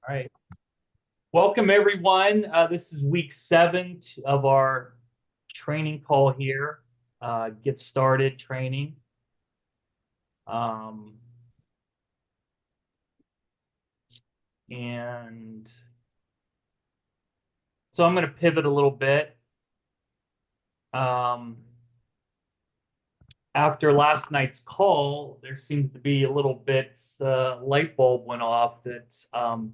All right. Welcome, everyone. This is week 7 of our training call here. Get started training. Um, and so I'm going to pivot a little bit. Um, After last night's call, there seems to be a little bit light bulb went off that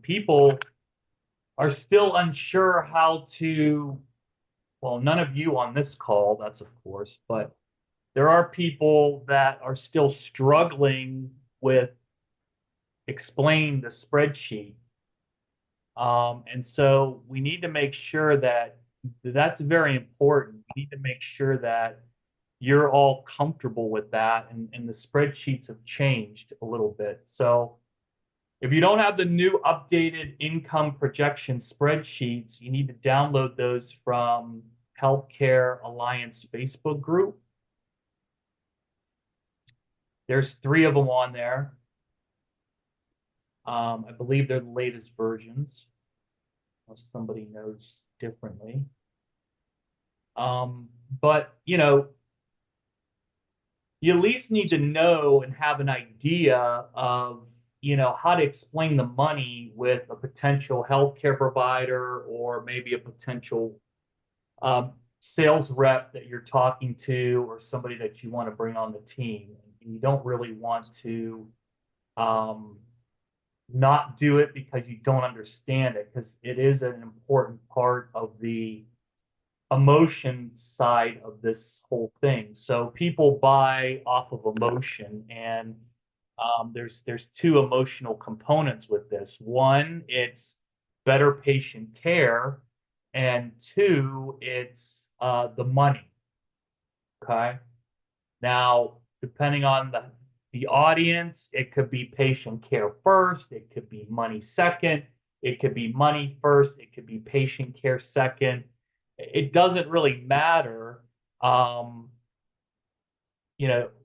people are still unsure how to, well, none of you on this call, that's of course, but there are people that are still struggling with explain the spreadsheet. And so we need to make sure that that's very important. We need to make sure that you're all comfortable with that, and the spreadsheets have changed a little bit. So if you don't have the new updated income projection spreadsheets, you need to download those from Healthcare Alliance Facebook group. There's 3 of them on there. I believe they're the latest versions, unless somebody knows differently. But you at least need to know and have an idea of, how to explain the money with a potential healthcare provider or maybe a potential sales rep that you're talking to or somebody that you want to bring on the team. And you don't really want to um, not do it because you don't understand it, because it is an important part of the emotion side of this whole thing. So people buy off of emotion, and there's 2 emotional components with this. One, it's better patient care, and 2, it's the money. Okay. Now, depending on the audience, it could be patient care first, it could be money second, it could be money first, it could be patient care second. It doesn't really matter. Um,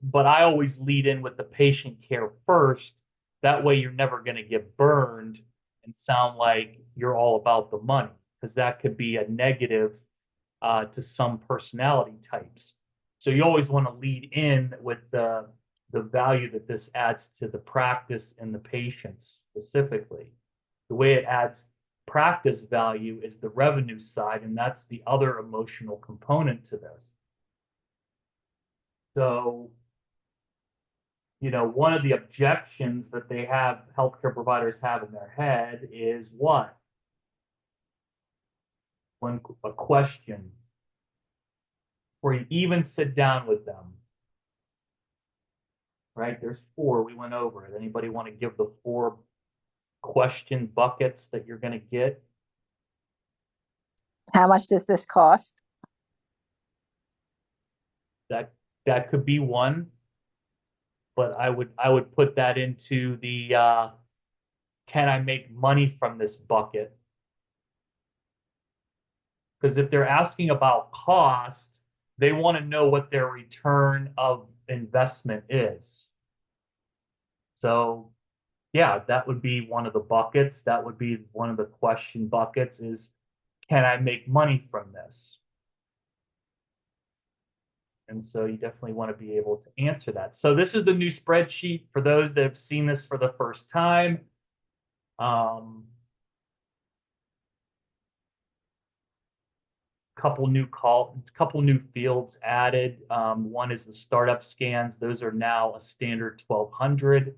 but I always lead in with the patient care first. That way you're never going to get burned and sound like you're all about the money, because that could be a negative to some personality types. So you always want to lead in with the value that this adds to the practice and the patients specifically. The way it adds practice value is the revenue side, and that's the other emotional component to this. So, one of the objections that they have, healthcare providers have in their head is what? When a question, where you even sit down with them, right? There's 4. We went over it. Anybody want to give the 4 question buckets that you're going to get? How much does this cost? That that could be one, but I would put that into the can I make money from this bucket? Because if they're asking about cost, they want to know what their return of investment is. So yeah, that would be one of the buckets. That would be one of the question buckets is, can I make money from this? And so you definitely want to be able to answer that. So this is the new spreadsheet for those that have seen this for the first time. Um, couple new fields added. One is the startup scans. Those are now a standard 1200.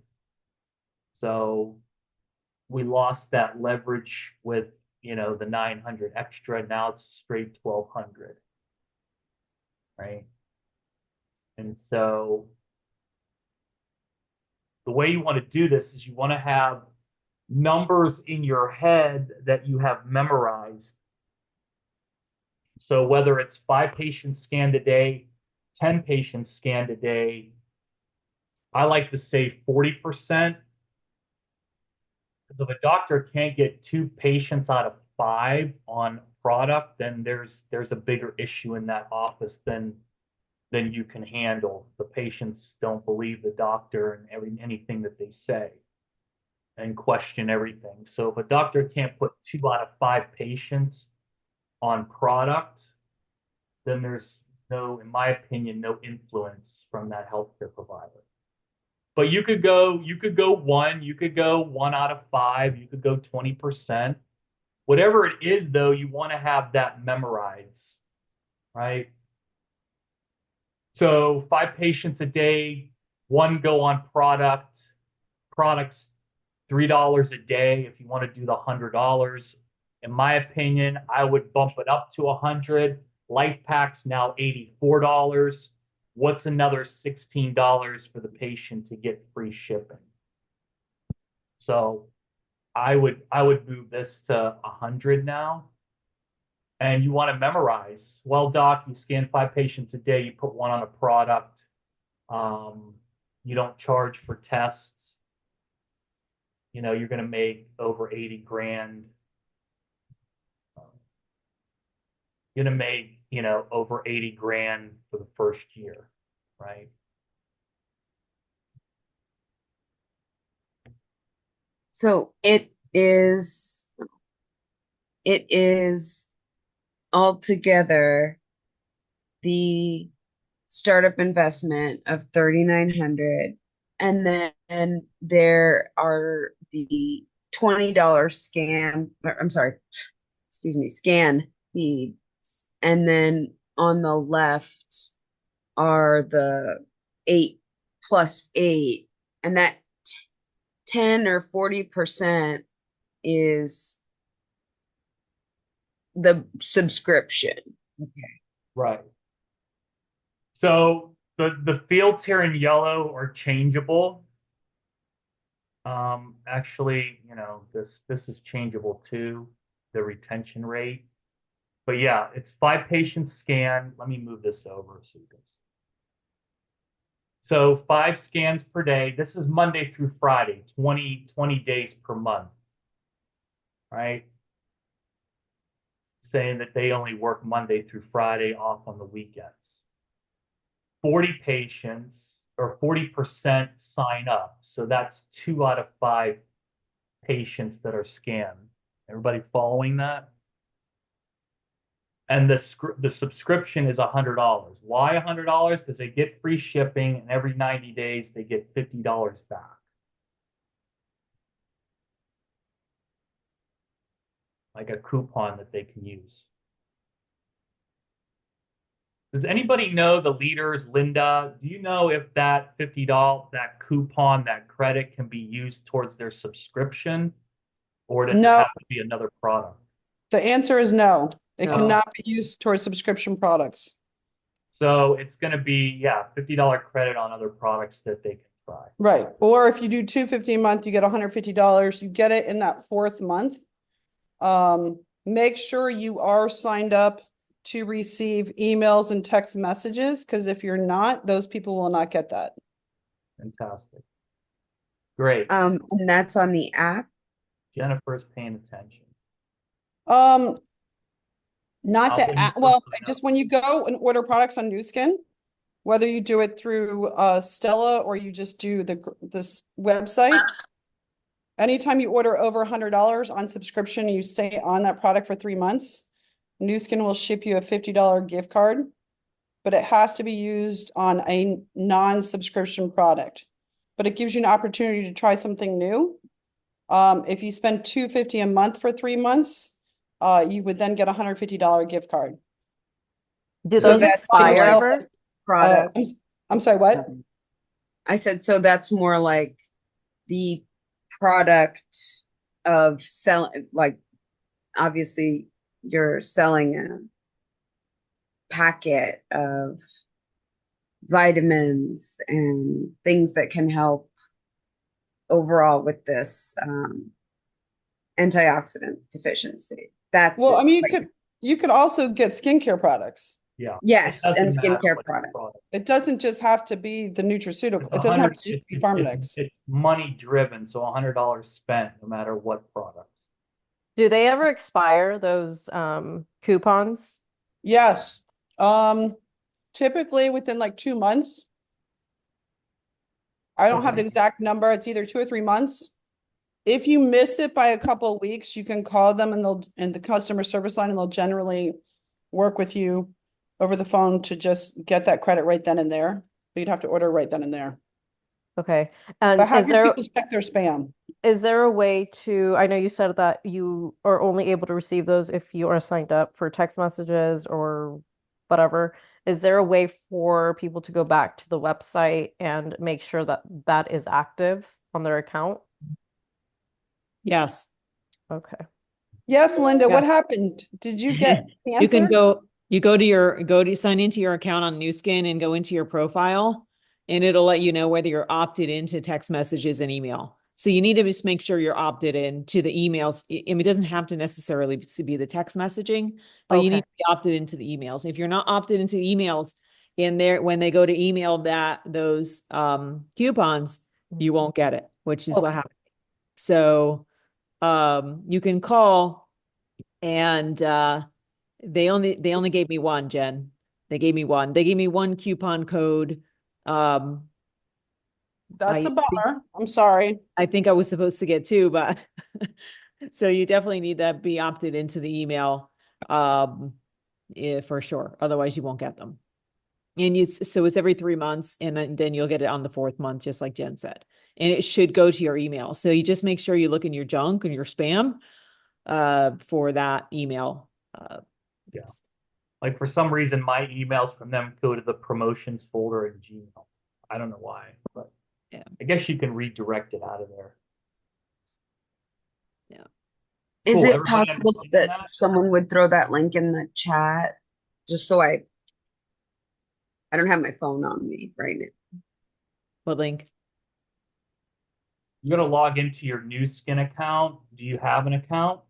So we lost that leverage with, the 900 extra. Now it's straight 1200, right? And so the way you want to do this is you want to have numbers in your head that you have memorized. So whether it's 5 patients scanned a day, 10 patients scanned a day, I like to say 40%. Because if a doctor can't get 2 patients out of 5 on product, then there's a bigger issue in that office than you can handle. The patients don't believe the doctor and anything that they say. and question everything. So if a doctor can't put 2 out of 5 patients on product, then there's no, in my opinion, no influence from that healthcare provider. But you could go one, you could go 1 out of 5, you could go 20%. Whatever it is, though, you want to have that memorized, right? So 5 patients a day, one go on product, products $3 a day if you want to do the $100. In my opinion, I would bump it up to 100. Life Pack's now $84. What's another $16 for the patient to get free shipping? So I would move this to 100 now. And you want to memorize. Well, doc, you scan 5 patients a day, you put one on a product. Um, you don't charge for tests. You're going to make over 80 grand. You're going to make, over 80 grand for the first year, right? So it is altogether the startup investment of 3,900, and then there are the $20 I'm sorry, excuse me, scan fees, and then on the left are the 8 plus 8, and that 10 or 40% is the subscription. Okay. Right. So the fields here in yellow are changeable. Actually, this is changeable too, the retention rate. But yeah, it's 5 patients scan. Let me move this over so you can see. So 5 scans per day. This is Monday through Friday, 20 days per month, right? Saying that they only work Monday through Friday, off on the weekends. 40 patients or 40% sign up. So that's 2 out of 5 patients that are scanned. Everybody following that? And the subscription is $100. Why $100? Because they get free shipping, and every 90 days they get $50 back. Like a coupon that they can use. Does anybody know the leaders, Linda? Do you know if that $50, that coupon, that credit can be used towards their subscription, or does it No, have to be another product? the answer is no. It No. cannot be used towards subscription products. So it's going to be, yeah, $50 credit on other products that they can try. Right. Or if you do 250 a month, you get $150. You get it in that 4th month. Make sure you are signed up to receive emails and text messages, because if you're not, those people will not get that. Fantastic. Great. And that's on the app. Jennifer's paying attention. Um, Not Let me that, put well, some just notes. when you go and order products on New Skin, whether you do it through Stella or you just do this website, anytime you order over $100 on subscription, you stay on that product for 3 months, New Skin will ship you a $50 gift card, but it has to be used on a non-subscription product. But it gives you an opportunity to try something new. If you spend $250 a month for 3 months, you would then get a $150 gift card. Do So those that's expire like ever? product. I'm sorry, what? I said, so that's more like the product of selling, like obviously you're selling a packet of vitamins and things that can help overall with this antioxidant deficiency. That's Well, what, I mean, like, you could also get skincare products. Yeah. It yes, and doesn't matter skincare what products. product. It doesn't just have to be the nutraceutical. It's It a doesn't have hundred, to just be it's, Pharmadex. it's money driven, so $100 spent no matter what products. Do they ever expire, those coupons? Yes. Typically within like 2 months. I don't have the Okay. exact number. It's either 2 or 3 months. If you miss it by a couple of weeks, you can call them and the customer service line, and they'll generally work with you over the phone to just get that credit right then and there. But you'd have to order right then and there. Okay. But And have your people check their spam. is there a way to, I know you said that you are only able to receive those if you are signed up for text messages or whatever. Is there a way for people to go back to the website and make sure that that is active on their account? Yes. Okay. Yes, Linda, Yeah. what happened? Did you get You can cancer? go to sign into your account on Newskin and go into your profile, and it'll let you know whether you're opted into text messages and email. So you need to just make sure you're opted in to the emails. It doesn't have to necessarily be the text messaging, but you need Okay. to be opted into the emails. If you're not opted into the emails in there, when they go to email those coupons, you won't get it, which is what Okay. happened. So you can call, and they only gave me one, Jen. They gave me one. They gave me one coupon code. Um, That's a I bummer. I'm sorry. I think I was supposed to get two, but so you definitely need to be opted into the email, for sure. Otherwise, you won't get them. And so it's every 3 months, and then you'll get it on the fourth month, just like Jen said. And it should go to your email. So you just make sure you look in your junk and your spam, for that email. Yeah. Like for some reason, my emails from them go to the promotions folder in Gmail. I don't know why, but Yeah. I guess you can redirect it out of there. Yeah. Is Cool. it Everybody possible understand that that? someone would throw that link in the chat? Just so I don't have my phone on me right now. What link? You're gonna log into your new Skin account. Do you have an account?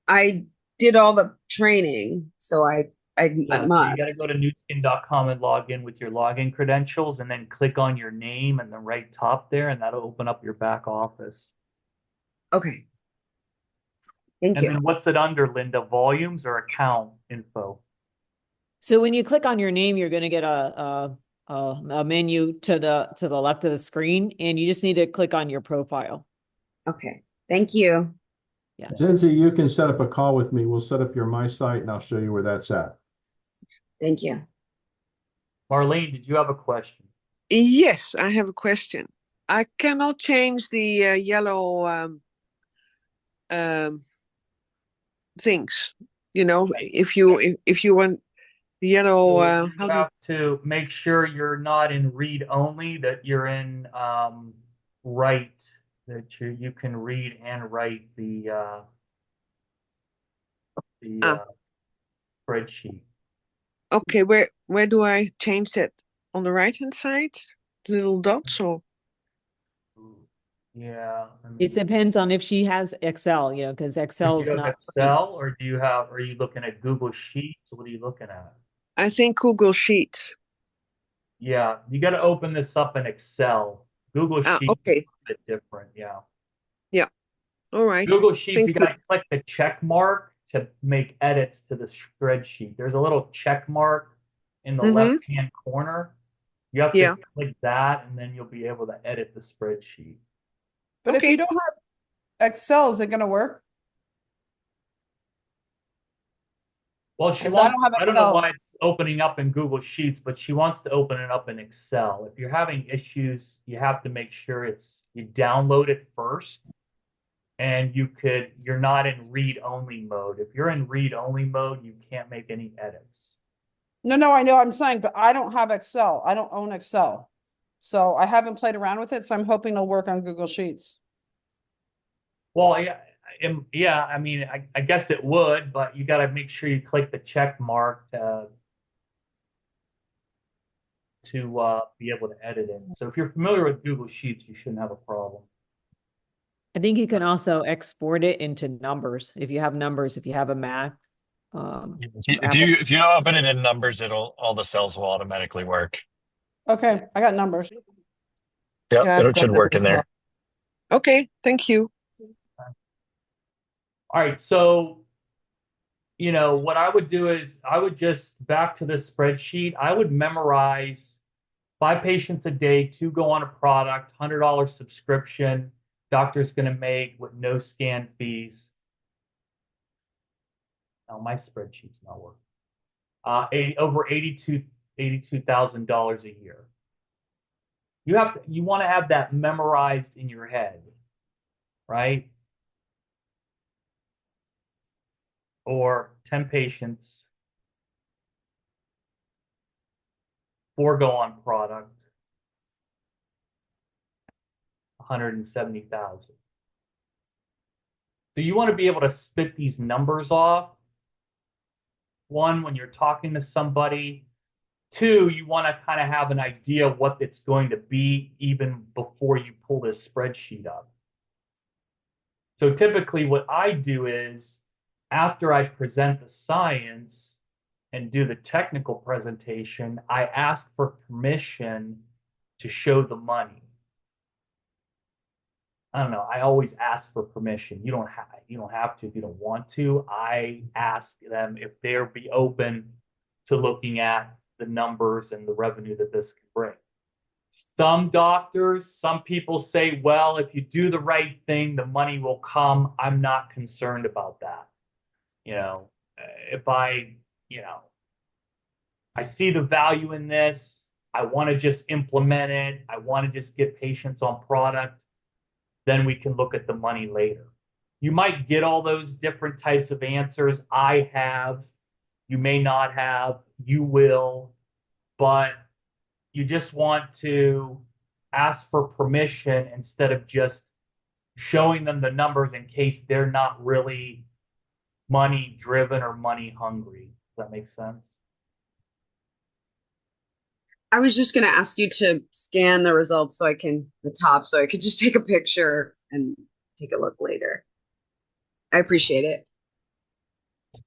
I did all the training, so I Yeah, so you got to go must. to newskin.com and log in with your login credentials and then click on your name in the right top there, and that'll open up your back office. Okay. Thank And you. then what's it under, Linda? Volumes or account info? So when you click on your name, you're going to get a menu to the left of the screen, and you just need to click on your profile. Okay. Thank you. Yeah. Zinzi, you can set up a call with me. We'll set up your My Site and I'll show you where that's at. Thank you. Marlene, did you have a question? Yes, I have a question. I cannot change the yellow things. If you want yellow, So you have to make sure you're not in read only, that you're in write, that you can read and write the ah, spreadsheet. okay. Where do I change that? On the right hand side, the little dots, or Yeah. It depends on if she has Excel, because Do Excel is you have not free. Excel or are you looking at Google Sheets? What are you looking at? I think Google Sheets. Yeah, you got to open this up in Excel. Google Sheets is Okay. a bit different. Yeah. Yeah. All right. Google Sheets, you Thank you. got to click the check mark to make edits to the spreadsheet. There's a little check mark in the left-hand corner. You have Yeah. to click that, and then you'll be able to edit the spreadsheet. But if Okay. you don't have Excel, is it going to work? Well, she Because I wants, don't have I don't know Excel. why it's opening up in Google Sheets, but she wants to open it up in Excel. If you're having issues, you have to make sure you download it first, and you're not in read-only mode. If you're in read-only mode, you can't make any edits. No, I know what I'm saying, but I don't have Excel. I don't own Excel. So I haven't played around with it, so I'm hoping it'll work on Google Sheets. Well, yeah, I mean, I guess it would, but you got to make sure you click the check mark to be able to edit it. So if you're familiar with Google Sheets, you shouldn't have a problem. I think you can also export it into numbers if you have numbers, if you have a Mac. If you don't open it in numbers, all the cells will automatically work. Okay, I got numbers. Yep, Yeah, I've it got should that work as in well. there. Okay. Thank you. All right, so what I would do is I would just back to this spreadsheet. I would memorize 5 patients a day, 2 go on a product, $100 subscription. doctor's going to make with no scan fees. Oh, my spreadsheet's not working. Over $82,000 a year. You want to have that memorized in your head, right? Or 10 patients, forego on product, 170,000. So you want to be able to spit these numbers off. One, when you're talking to somebody. Two, you want to kind of have an idea of what it's going to be even before you pull this spreadsheet up. So typically what I do is after I present the science and do the technical presentation, I ask for permission to show the money. I don't know. I always ask for permission. You don't have to if you don't want to. I ask them if they'll be open to looking at the numbers and the revenue that this can bring. Some doctors, some people say, well, if you do the right thing, the money will come. I'm not concerned about that. You know, if I see the value in this, I want to just implement it. I want to just get patients on product. Then we can look at the money later. You might get all those different types of answers. I have, you may not have, you will, but you just want to ask for permission instead of just showing them the numbers in case they're not really money driven or money hungry. Does that make sense? I was just going to ask you to scan the results so I can, the top, so I could just take a picture and take a look later. I appreciate it.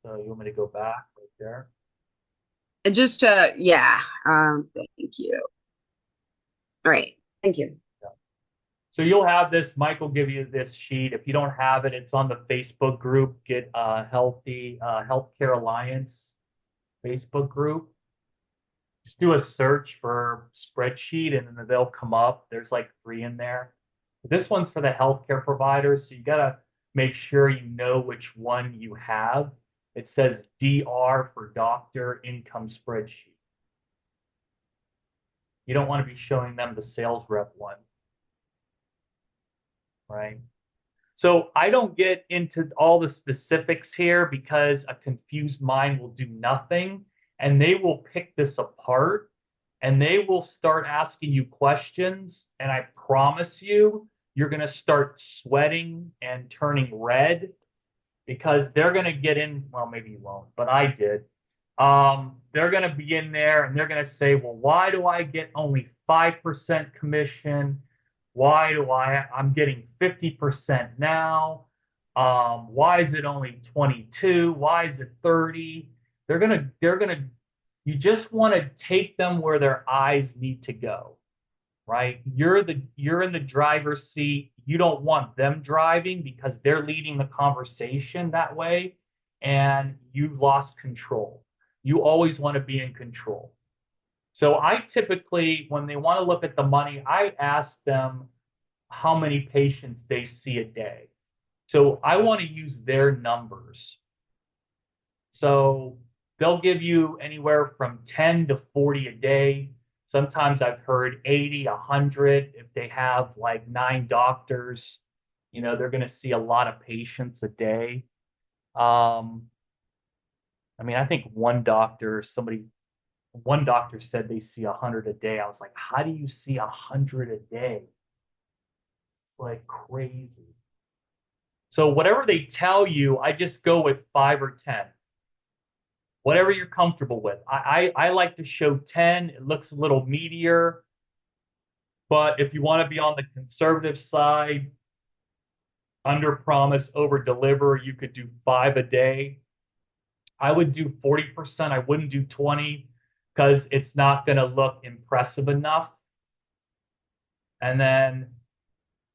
So you want me to go back right there? And just yeah, thank you. All right, thank you. So you'll have this, Mike will give you this sheet. If you don't have it, it's on the Facebook group, Get Healthy Healthcare Alliance Facebook group. Just do a search for spreadsheet and then they'll come up. There's like 3 in there. This one's for the healthcare providers, so you gotta make sure you know which one you have. It says DR for doctor income spreadsheet. You don't want to be showing them the sales rep one, right? So I don't get into all the specifics here because a confused mind will do nothing and they will pick this apart and they will start asking you questions. And I promise you, you're going to start sweating and turning red because they're going to get in. Well, maybe you won't, but I did. They're going to be in there and they're going to say, well, why do I get only 5% commission? Why do I'm getting 50% now? Why is it only 22? Why is it 30? You just want to take them where their eyes need to go, right? You're in the driver's seat. You don't want them driving because they're leading the conversation that way and you lost control. You always want to be in control. So I typically, when they want to look at the money, I ask them how many patients they see a day. So I want to use their numbers. So they'll give you anywhere from 10 to 40 a day. Sometimes I've heard 80, 100. If they have like 9 doctors, they're going to see a lot of patients a day. I think one doctor said they see 100 a day. I was like, how do you see 100 a day? It's like crazy. So whatever they tell you, I just go with 5 or 10. Whatever you're comfortable with. I like to show 10. It looks a little meatier. But if you want to be on the conservative side, under promise, over deliver, you could do 5 a day. I would do 40%. I wouldn't do 20 because it's not going to look impressive enough. And then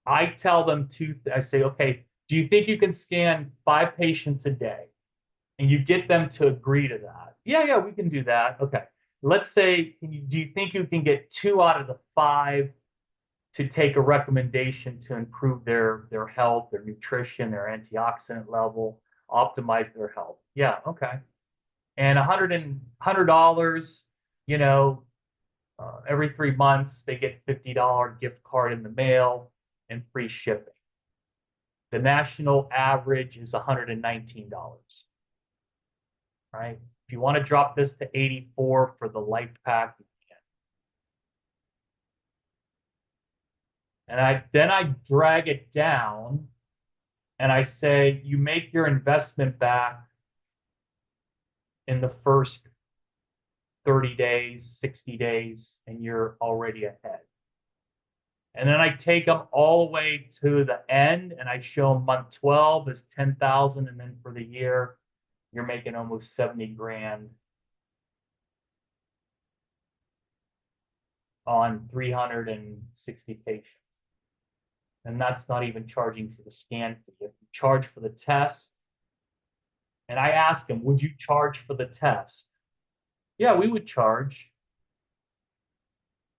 I tell them I say, okay, do you think you can scan 5 patients a day? And you get them to agree to that. Yeah, we can do that. Okay. Let's say, do you think you can get 2 out of the 5 to take a recommendation to improve their health, their nutrition, their antioxidant level, optimize their health. Yeah, okay. And $100, you know, every 3 months they get $50 gift card in the mail and free shipping. The national average is $119, right? If you want to drop this to 84 for the life pack, you can. And I drag it down and I say you make your investment back in the first 30 days, 60 days, and you're already ahead. And then I take them all the way to the end and I show them month 12 is 10,000. And then for the year, you're making almost 70 grand on 360 patients. And that's not even charging for the scan fee. If you charge for the test, and I ask them, would you charge for the test? Yeah, we would charge.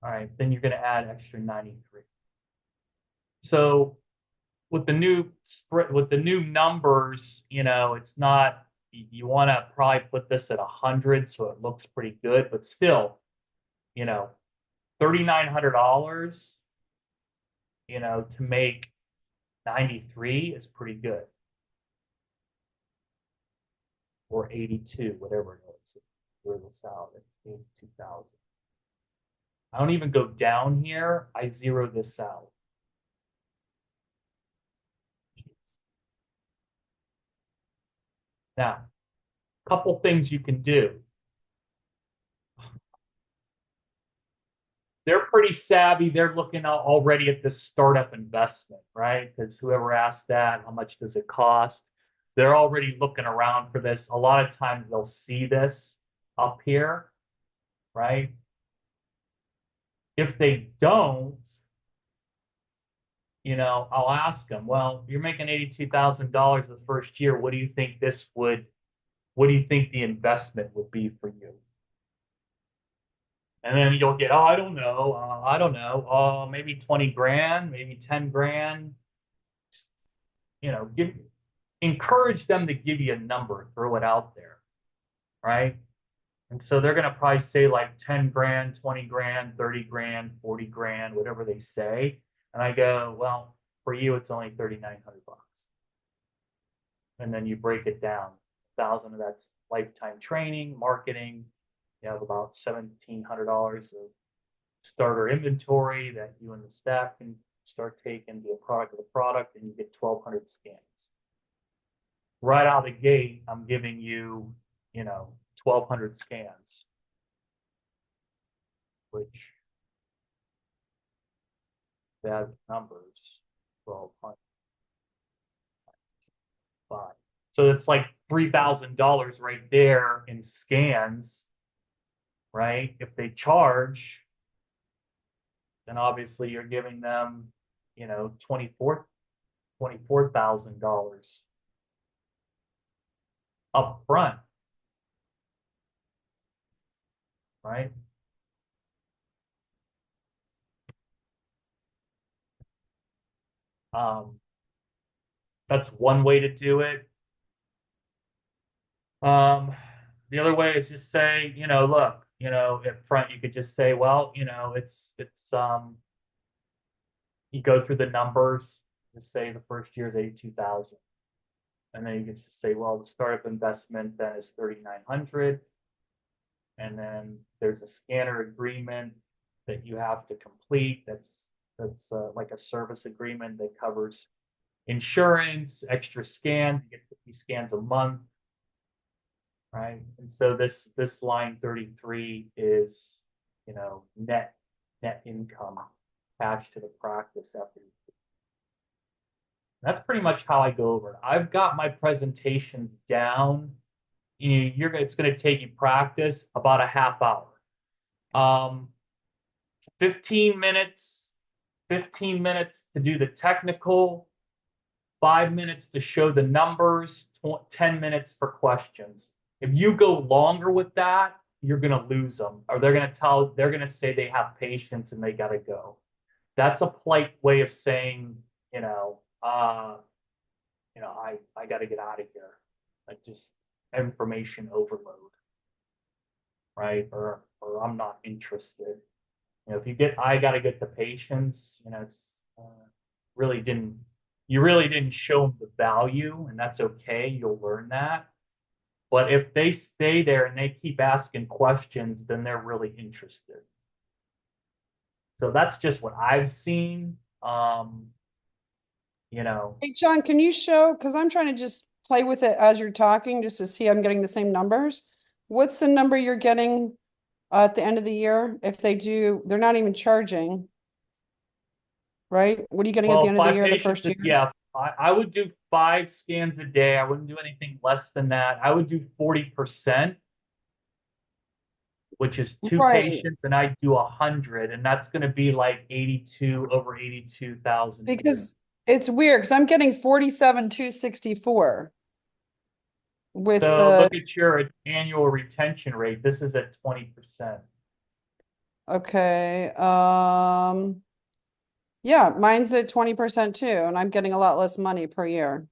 All right, then you're going to add extra 93. So with the new numbers, you know, it's not, you want to probably put this at 100 so it looks pretty good, but still, you know, $3,900, you know, to make 93 is pretty good. Or 82, whatever it is. Throw this out, it's 82,000. I don't even go down here, I zero this out. Now, a couple things you can do. They're pretty savvy. They're looking already at this startup investment, right? Because whoever asked that, how much does it cost? They're already looking around for this. A lot of times they'll see this up here, right? If they don't, you know, I'll ask them, well, you're making $82,000 the first year. What do you think the investment would be for you? And then you'll get, oh, I don't know, maybe 20 grand, maybe 10 grand. You know, encourage them to give you a number, throw it out there, right? And so they're going to probably say like 10 grand, 20 grand, 30 grand, 40 grand, whatever they say. And I go, well, for you, it's only 3,900 bucks. And then you break it down. 1,000 of that's lifetime training, marketing. You have about $1,700 of starter inventory that you and the staff can start taking, be a product of the product, and you get 1,200 scans. Right out of the gate, I'm giving you, you know, 1,200 scans, which bad numbers, 1,200. So it's like $3,000 right there in scans, right? If they charge, then obviously you're giving them, you know, $24,000 up front, right? That's one way to do it. The other way is just say, you know, look, you know, up front you could just say, well, you know, it's you go through the numbers, just say the first year is 82,000. And then you can just say, well, the startup investment then is 3,900. And then there's a scanner agreement that you have to complete. That's like a service agreement that covers insurance, extra scans, you get 50 scans a month, right? And so this line 33 is, you know, net income attached to the practice after. That's pretty much how I go over it. I've got my presentations down. It's going to take you practice about a half hour. 15 minutes to do the technical, 5 minutes to show the numbers, 10 minutes for questions. If you go longer with that, you're going to lose them, or they're going to say they have patience and they got to go. that's a polite way of saying, I got to get out of here. Like just information overload, right? Or I'm not interested. If you get, I got to get the patients, it's really didn't, you really didn't show them the value, and that's okay. You'll learn that. But if they stay there and they keep asking questions, then they're really interested. So that's just what I've seen. You know, Hey, John, can you show, because I'm trying to just play with it as you're talking, just to see I'm getting the same numbers. What's the number you're getting at the end of the year? If they do, they're not even charging, right? What are you getting at the well, end of the five year, the patients, first year? yeah, I would do 5 scans a day. I wouldn't do anything less than that. I would do 40%, which is two Right, patients, and I do 100, and that's going to be like 82 over 82,000 a year. because it's weird, because I'm getting 47,264 with So the, look at your annual retention rate. This is at 20%. okay, yeah, mine's at 20% too, and I'm getting a lot less money per year.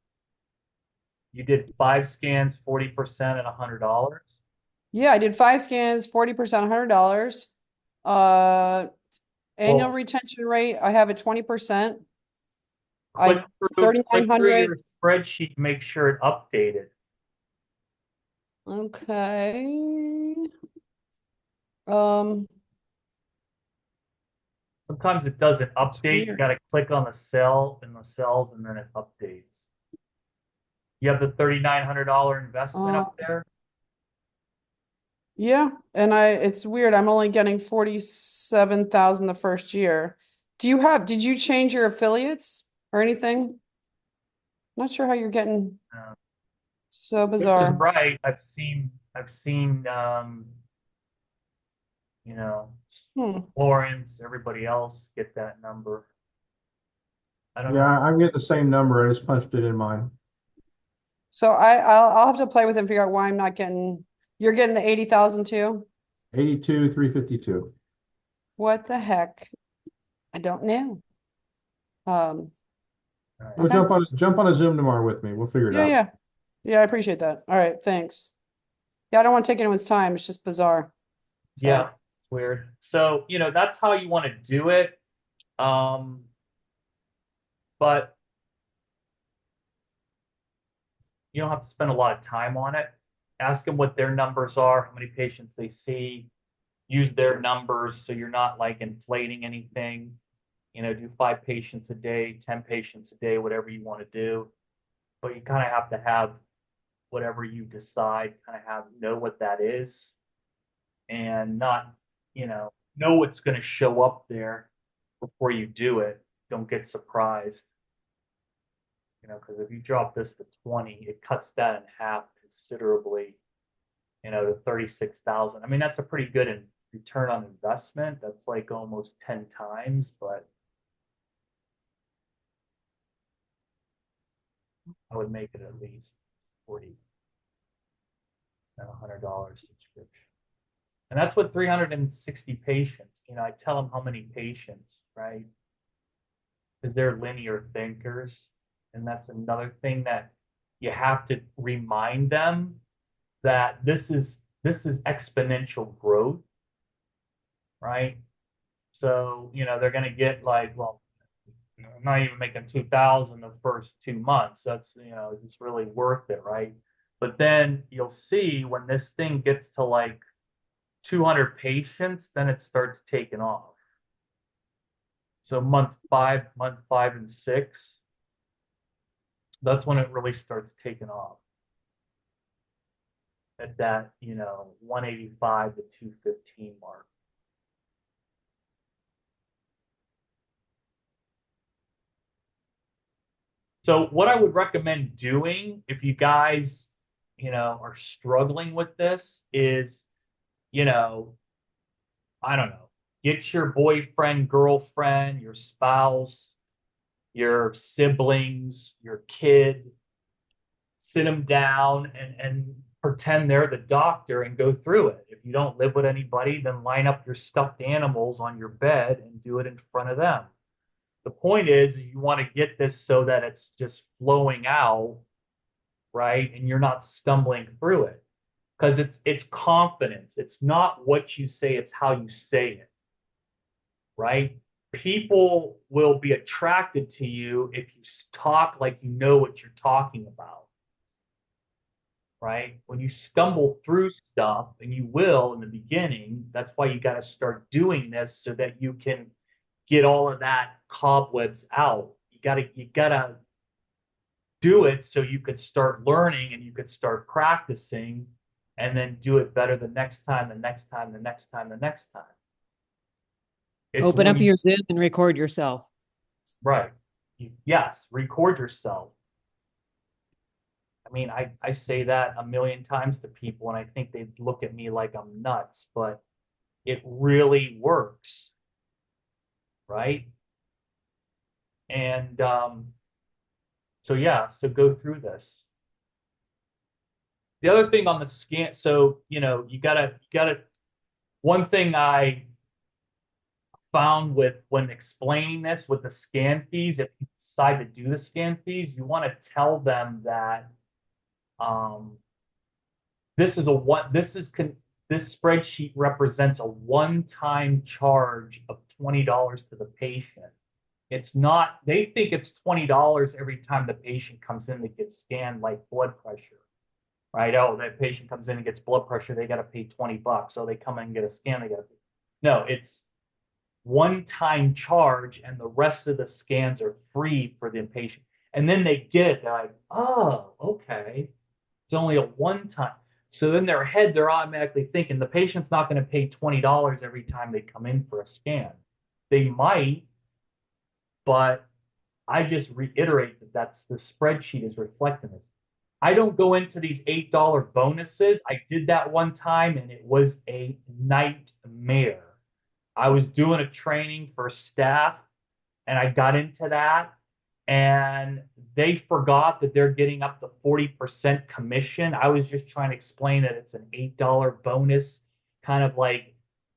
You did 5 scans, 40% at $100. Yeah, I did 5 scans, 40%, $100. Uh, Annual Well, retention rate, I have at 20%. click I click through 3,900. your spreadsheet, and make sure it updated. Okay. Um, Sometimes it doesn't it's update. You weird. got to click on the cell in the cells, and then it updates. You have the $3,900 investment Uh, up there. yeah, and it's weird. I'm only getting 47,000 the first year. Did you change your affiliates or anything? Not sure how you're getting Uh, so which is bizarre. right. I've seen, you know, Hmm. Florence, everybody else get that number. I don't Yeah, know. I'm getting the same number. I just punched it in mine. So I'll have to play with it and figure out why I'm not getting, you're getting the 80,000 too? 82, 352. What the heck? I don't know. Um, All right. Well, okay. jump on a Zoom tomorrow with me. We'll figure it Yeah, out. yeah. Yeah, I appreciate that. All right, thanks. Yeah, I don't want to take anyone's time. It's just bizarre. Yeah, So, it's weird. So, that's how you want to do it. Um, but you don't have to spend a lot of time on it. Ask them what their numbers are, how many patients they see. Use their numbers so you're not like inflating anything. Do 5 patients a day, 10 patients a day, whatever you want to do. But you kind of have to have whatever you decide, kind of know what that is, and not, know what's going to show up there before you do it. Don't get surprised, because if you drop this to 20, it cuts that in half considerably, to 36,000. I mean, that's a pretty good return on investment. That's like almost 10 times, but I would make it at least 40 and $100 subscription. And that's with 360 patients. I tell them how many patients, right? Because they're linear thinkers. And that's another thing that you have to remind them that this is exponential growth, right? So, they're going to get like, well, I'm not even making 2,000 the first 2 months. That's, it's really worth it, right? But then you'll see when this thing gets to like 200 patients, then it starts taking off. So month 5 and 6, that's when it really starts taking off at that, 185 to 215 mark. So what I would recommend doing if you guys, are struggling with this is, you know, I don't know, get your boyfriend, girlfriend, your spouse, your siblings, your kid, sit them down and pretend they're the doctor and go through it. If you don't live with anybody, then line up your stuffed animals on your bed and do it in front of them. The point is you want to get this so that it's just flowing out, right? And you're not stumbling through it because it's confidence. It's not what you say, it's how you say it, right? People will be attracted to you if you talk like you know what you're talking about, right? When you stumble through stuff, and you will in the beginning, that's why you got to start doing this so that you can get all of that cobwebs out. You gotta do it so you could start learning and you could start practicing and then do it better the next time, the next time, the next time, the next time. It's Open when up you, your Zoom and record yourself. right. Yes, record yourself. I mean, I say that a million times to people and I think they look at me like I'm nuts, but it really works, right? And so yeah, so go through this. The other thing on the scan, so you gotta one thing I found with when explaining this with the scan fees, if you decide to do the scan fees, you want to tell them that um this is a one this spreadsheet represents a one-time charge of $20 to the patient. It's not, they think it's $20 every time the patient comes in to get scanned, like blood pressure, right? Oh, that patient comes in and gets blood pressure, they got to pay 20 bucks. So they come in and get a scan, they got to pay. No, it's one-time charge, and the rest of the scans are free for the patient. And then they get it, they're like, oh, okay. It's only a one-time. So in their head, they're automatically thinking the patient's not going to pay $20 every time they come in for a scan. They might, but I just reiterate that that's the spreadsheet is reflecting this. I don't go into these $8 bonuses. I did that one time and it was a nightmare. I was doing a training for staff and I got into that and they forgot that they're getting up to 40% commission. I was just trying to explain that it's an $8 bonus, kind of like,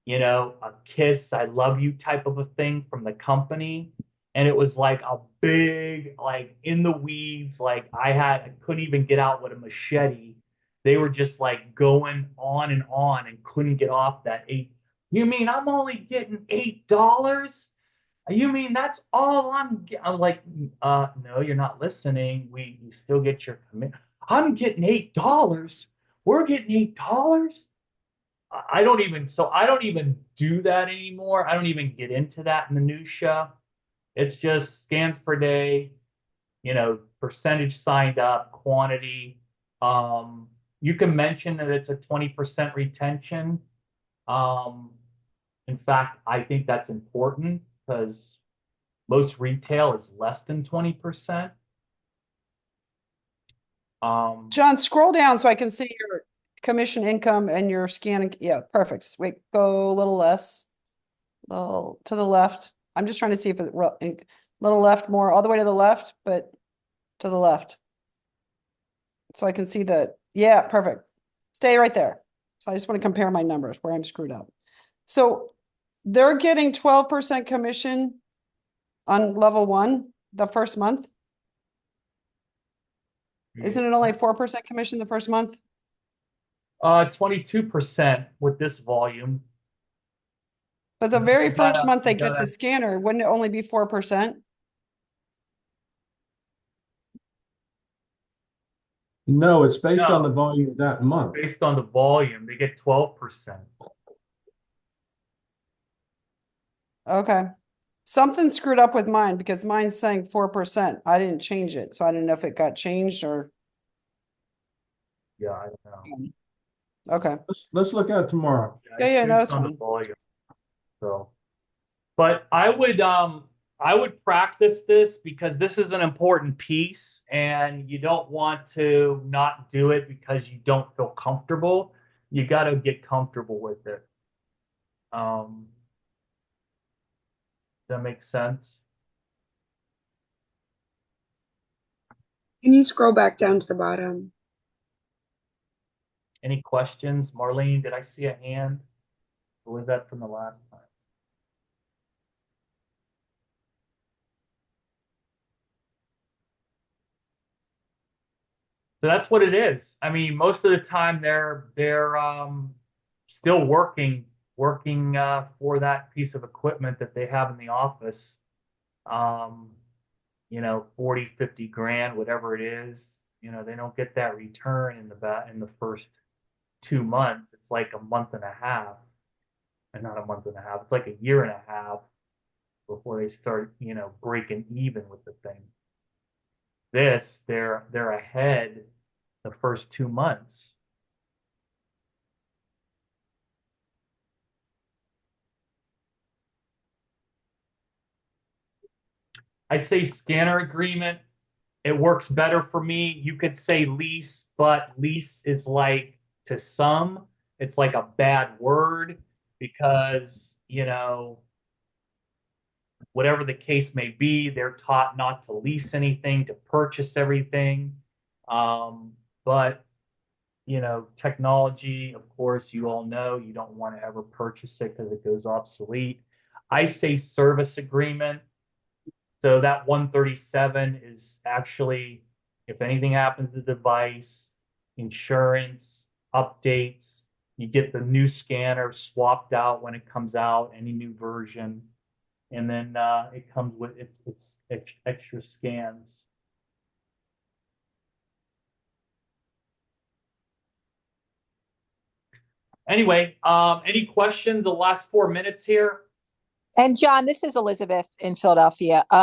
a kiss, I love you type of a thing from the company. And it was like a big, like in the weeds, like I couldn't even get out with a machete. They were just like going on and couldn't get off that eight. You mean I'm only getting $8? You mean that's all I was like, no, you're not listening. You still get your commit. I'm getting $8. We're getting $8. I don't even do that anymore. I don't even get into that minutia. It's just scans per day, percentage signed up, quantity. You can mention that it's a 20% retention. Um, in fact, I think that's important because most retail is less than 20%. John, scroll down so I can see your commission income and your scanning. Yeah, perfect. Wait, go a little less, little to the left. I'm just trying to see if it little left more, all the way to the left, but to the left. So I can see that. Yeah, perfect. Stay right there. So I just want to compare my numbers where I'm screwed up. So they're getting 12% commission on level 1 the first month. Isn't it only 4% commission the first month? 22% with this volume. But the very first month they you get the scanner, wouldn't it only be 4%? No, it's based on the No. volume that month. Based on the volume, they get 12%. Okay. Something screwed up with mine because mine's saying 4%. I didn't change it, so I didn't know if it got changed or Yeah, I don't know. okay. Let's look at it tomorrow. Yeah, no, it's on the fine. volume. So, but I would practice this because this is an important piece and you don't want to not do it because you don't feel comfortable. You got to get comfortable with it. Does that make sense? Can you scroll back down to the bottom? Any questions? Marlene, did I see a hand? Or was that from the last time? So that's what it is. I mean, most of the time they're still working for that piece of equipment that they have in the office. Um, 40, 50 grand, whatever it is. They don't get that return in the first 2 months. It's like a month and a half, and not a month and a half. It's like a year and a half before they start, breaking even with the thing. They're ahead the first 2 months. I say scanner agreement. It works better for me. You could say lease, but lease is like, to some, it's like a bad word because, whatever the case may be, they're taught not to lease anything, to purchase everything. But technology, of course, you all know you don't want to ever purchase it because it goes obsolete. I say service agreement. So that 137 is actually, if anything happens to the device, insurance, updates, you get the new scanner swapped out when it comes out, any new version, and then it comes with its extra scans. Anyway, any questions the last 4 minutes here? And John, this is Elizabeth in Philadelphia. Hey,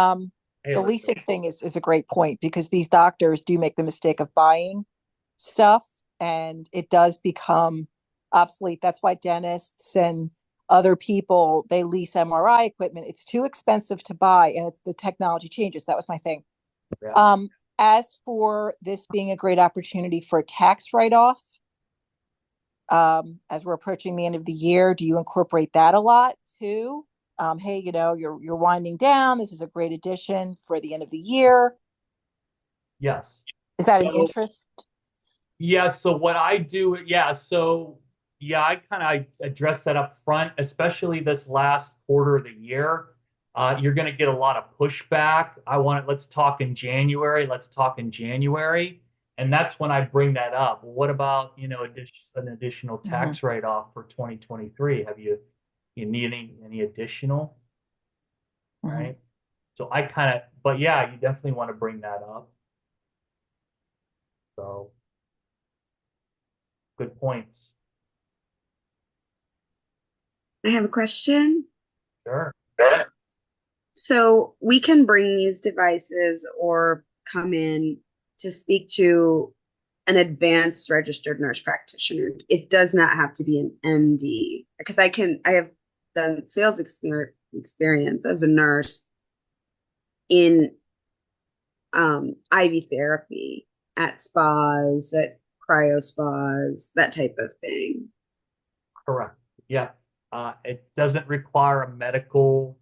The Elizabeth. leasing thing is a great point because these doctors do make the mistake of buying stuff and it does become obsolete. That's why dentists and other people, they lease MRI equipment. It's too expensive to buy and the technology changes. That was my thing. Yeah. As for this being a great opportunity for a tax write-off, as we're approaching the end of the year, do you incorporate that a lot too? Hey, you're winding down. This is a great addition for the end of the year. Yes. Is that an So interest? yeah, so what I do, yeah, so yeah, I kind of address that up front, especially this last quarter of the year. You're going to get a lot of pushback. Let's talk in January. Let's talk in January. And that's when I bring that up. Well, what about, an additional tax write-off for 2023? You need any additional, right? So but yeah, you definitely want to bring that up. So good points. I have a question. Sure. So we can bring these devices or come in to speak to an advanced registered nurse practitioner. It does not have to be an MD because I have done sales experience as a nurse in IV therapy at spas, at cryo spas, that type of thing. Correct. Yeah. It doesn't require a medical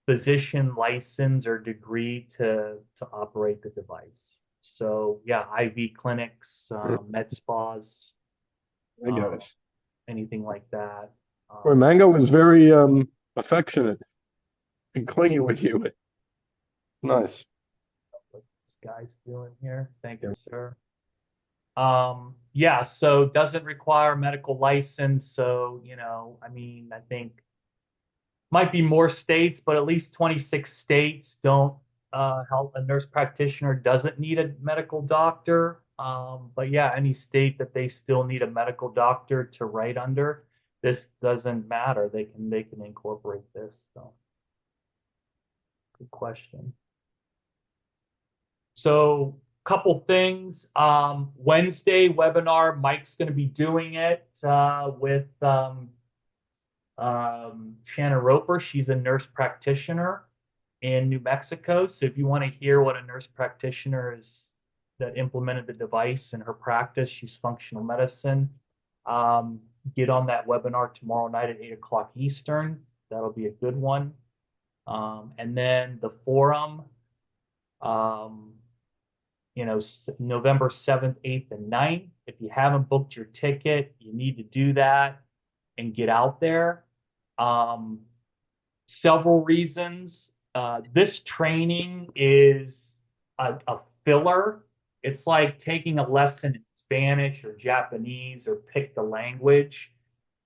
physician license or degree to operate the device. So yeah, IV clinics, med spas, I got it. anything like that. Well, Mango was very affectionate and clingy with you. Nice. What this guy's doing here. Thank you, sir. Yeah, so doesn't require a medical license. So, I mean, I think might be more states, but at least 26 states don't help a nurse practitioner doesn't need a medical doctor. But yeah, any state that they still need a medical doctor to write under, this doesn't matter. They can incorporate this. So good question. So couple things. Wednesday webinar, Mike's going to be doing it with Shanna Roper. She's a nurse practitioner in New Mexico. So if you want to hear what a nurse practitioner is that implemented the device in her practice, she's functional medicine. Get on that webinar tomorrow night at 8 o'clock Eastern. That'll be a good one. And then the forum, November 7th, 8th, and 9th. If you haven't booked your ticket, you need to do that and get out there. Several reasons. This training is a filler It's like taking a lesson in Spanish or Japanese or pick the language.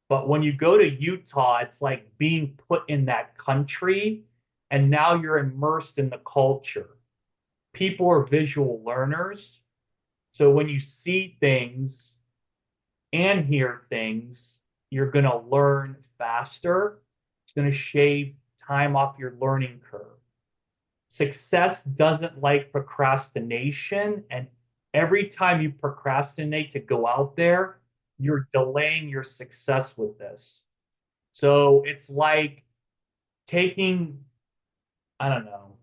But when you go to Utah, it's like being put in that country and now you're immersed in the culture. People are visual learners. So when you see things and hear things, you're going to learn faster. It's going to shave time off your learning curve. Success doesn't like procrastination. And every time you procrastinate to go out there, you're delaying your success with this. So it's like taking, I don't know,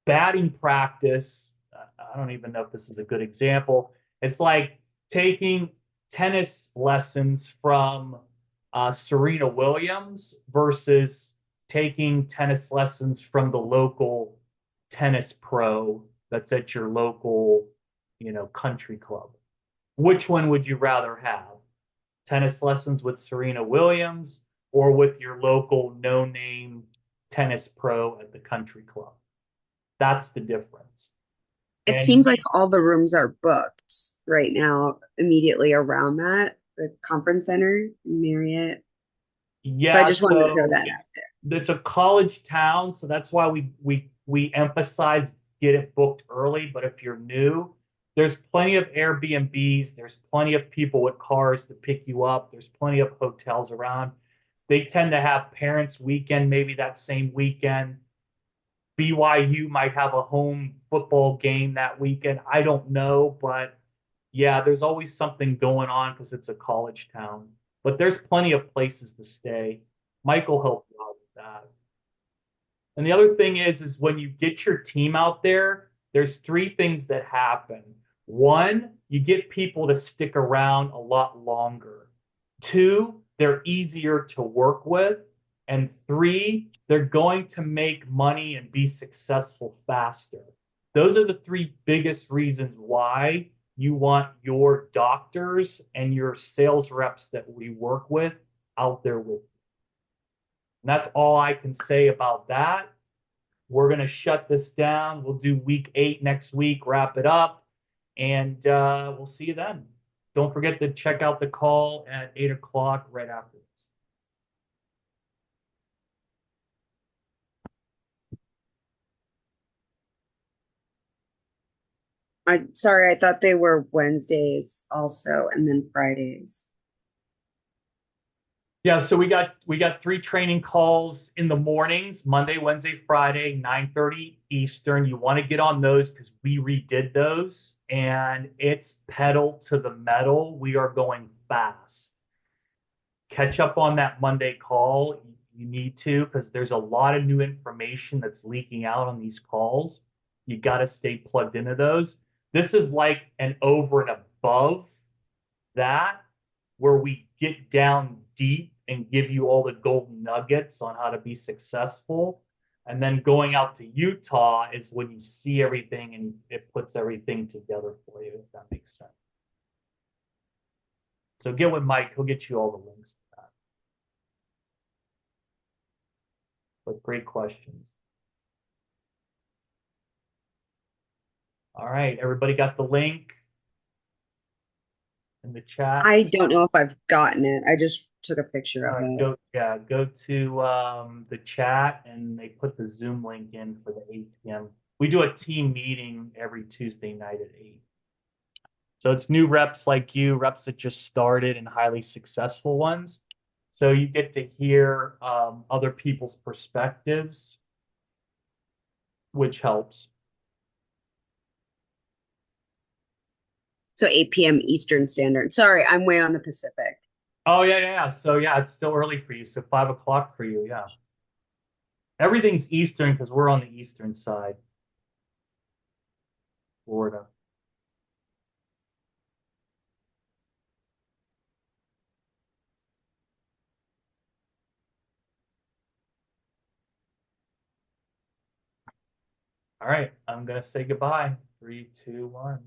batting practice. I don't even know if this is a good example. It's like taking tennis lessons from Serena Williams versus taking tennis lessons from the local tennis pro that's at your local, country club. Which one would you rather have? Tennis lessons with Serena Williams or with your local no-name tennis pro at the country club? That's the difference. It And seems like all the rooms are booked right now, immediately around that, the conference center, Marriott. So I yeah, just wanted to throw so that out there. it's a college town, so that's why we emphasize get it booked early. But if you're new, there's plenty of Airbnbs, there's plenty of people with cars to pick you up, there's plenty of hotels around. They tend to have parents' weekend, maybe that same weekend. BYU might have a home football game that weekend. I don't know, but yeah, there's always something going on because it's a college town. But there's plenty of places to stay. Mike will help you out with that. And the other thing is when you get your team out there, there's three things that happen. One, you get people to stick around a lot longer. Two, they're easier to work with. And three, they're going to make money and be successful faster. Those are the three biggest reasons why you want your doctors and your sales reps that we work with out there with you. And that's all I can say about that. We're going to shut this down. We'll do week 8 next week, wrap it up, and we'll see you then. Don't forget to check out the call at 8 o'clock right after this. Sorry, I thought they were Wednesdays also, and then Fridays. Yeah, so we got 3 training calls in the mornings, Monday, Wednesday, Friday, 9:30 Eastern. You want to get on those because we redid those and it's pedal to the metal. We are going fast. Catch up on that Monday call. You need to because there's a lot of new information that's leaking out on these calls. You got to stay plugged into those. This is like an over and above that where we get down deep and give you all the golden nuggets on how to be successful. And then going out to Utah is when you see everything and it puts everything together for you, if that makes sense. So get with Mike, he'll get you all the links to that. But great questions. All right, everybody got the link in the chat? I don't know if I've gotten it. I just took a picture All of right, it. go to the chat and they put the Zoom link in for the 8 p.m. We do a team meeting every Tuesday night at 8. So it's new reps like you, reps that just started and highly successful ones. So you get to hear other people's perspectives, which helps. So 8 p.m. Eastern Standard. Sorry, I'm way on the Pacific. Oh yeah. So yeah, it's still early for you. So 5 o'clock for you, yeah. Everything's Eastern because we're on the Eastern side, Florida. All right, I'm gonna say goodbye. 3, 2, 1.